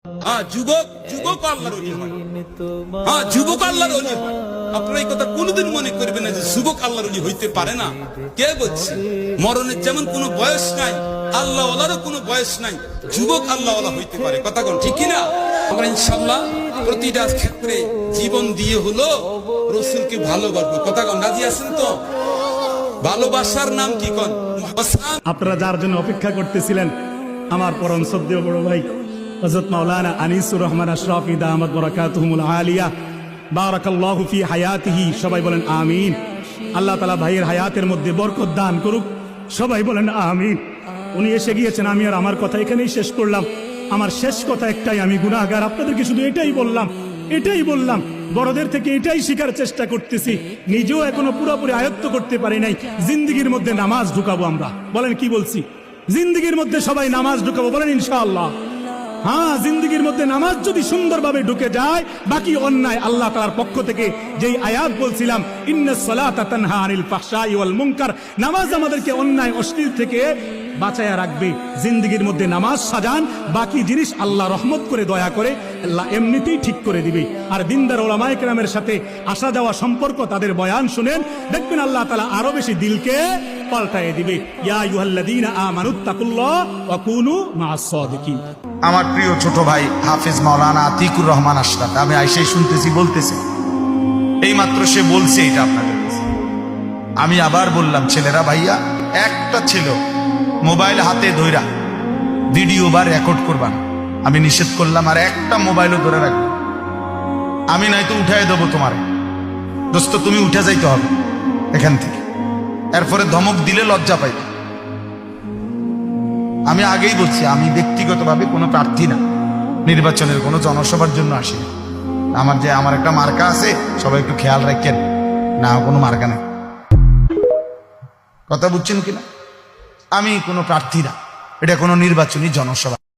যুবক যুবক আল্লাহর ওলি হয়। যুবক আল্লাহর ওলি হয়। আপনারা এই কথা কোনোদিন মনে করবেন না যে যুবক আল্লাহর ওলি হইতে পারে না। কে বলছে? মরণের যেমন কোনো বয়স নাই, আল্লাহ ওয়ালারও কোনো বয়স নাই, যুবক আল্লাহ ওয়ালা হইতে পারে। কথা কোন ঠিক কিনা? আমরা ইনশাআল্লাহ প্রতিটা ক্ষেত্রে জীবন দিয়ে হলো রাসূলকে ভালোবাসবো। কথা কোন রাজি আছেন তো? ভালোবাসার নাম কি কোন? আপনারা যার জন্য অপেক্ষা করতেছিলেন, আমার পরম শ্রদ্ধেয় বড় ভাই হযরত মাওলানা আনিসুর রহমান আশরাফি দামাত বারাকাতুহুমুল আলিয়া বারাকাল্লাহু ফি হায়াতিহি। সবাই বলেন আমিন। আল্লাহ তাআলা ভাইয়ের হায়াতের মধ্যে বরকত দান করুক। সবাই বলেন আমিন। উনি এসে গিয়েছেন, আমি আর আমার কথা এখানেই শেষ করলাম। আমার শেষ কথা একটাই, আমি গুনাহগার। আপনাদেরকে শুধু এটাই বললাম, বড়দের থেকে এটাই শেখার চেষ্টা করতেছি। নিজেও এখনো পুরোপুরি আয়ত্ত করতে পারি নাই। জিন্দেগির মধ্যে নামাজ ঢুকাবো আমরা। বলেন কি বলছি? জিন্দেগির মধ্যে সবাই নামাজ ঢুকাবো। বলেন ইনশাআল্লাহ। হ্যাঁ, জিন্দেগির মধ্যে নামাজ যদি সুন্দরভাবে ঢুকে যায়, বাকি অন্যায় আল্লাহ তাআলার পক্ষ থেকে যেই আয়াত বলছিলাম, ইন্নাস সালাতা তানহা আনিল ফাহশাই ওয়াল মুনকার, নামাজ আমাদেরকে অন্যায় অশ্লীল থেকে বাঁচায়া রাখবে। জিন্দেগির মধ্যে নামাজ সাজান, বাকি জিনিস আল্লাহ রহমত করে দয়া করে আল্লাহ এমনিতেই ঠিক করে দিবে। আর দিনদার ওলামায়ে কেরামের সাথে আসা যাওয়া সম্পর্ক, তাদের বয়ান শুনেন, দেখবেন আল্লাহ তাআলা আরো বেশি দিলকে পাল্টায়ে দিবে। ইয়া আইয়ুহাল্লাযীনা আমানুত্তাকুল্লাহ ওয়া কুনু মাআস সাদিকিন। আমার প্রিয় ছোট ভাই হাফেজ মাওলানা আতিকুর রহমান আশরাফ, আমি আইসাই শুনতেছি, বলতেছে এইমাত্র সে বলছে এটা আপনাদের কাছে। আমি আবার বললাম, ছেলেরা ভাইয়া, একটা ছেলে মোবাইল হাতে ধইরা ভিডিও বা রেকর্ড করবা না, আমি নিষেধ করলাম। আর একটা মোবাইলও ধরে রাখবে, আমি নাই তো উঠাই দেবো তোমার দোস্ত, তুমি উঠে যাইতে হবে এখান থেকে। এরপরে ধমক দিলে লজ্জা পাইবে। আমি আগেই বলছি, আমি ব্যক্তিগতভাবে কোনো প্রার্থী না, নির্বাচনের কোনো জনসভার জন্য আসি না। আমার একটা মার্কা আছে, সবাই একটু খেয়াল রাখেন না, কোনো মার্কা নেই। কথা বুঝছেন কিনা? আমি কোনো প্রার্থী না, এটা কোনো নির্বাচনী জনসভা।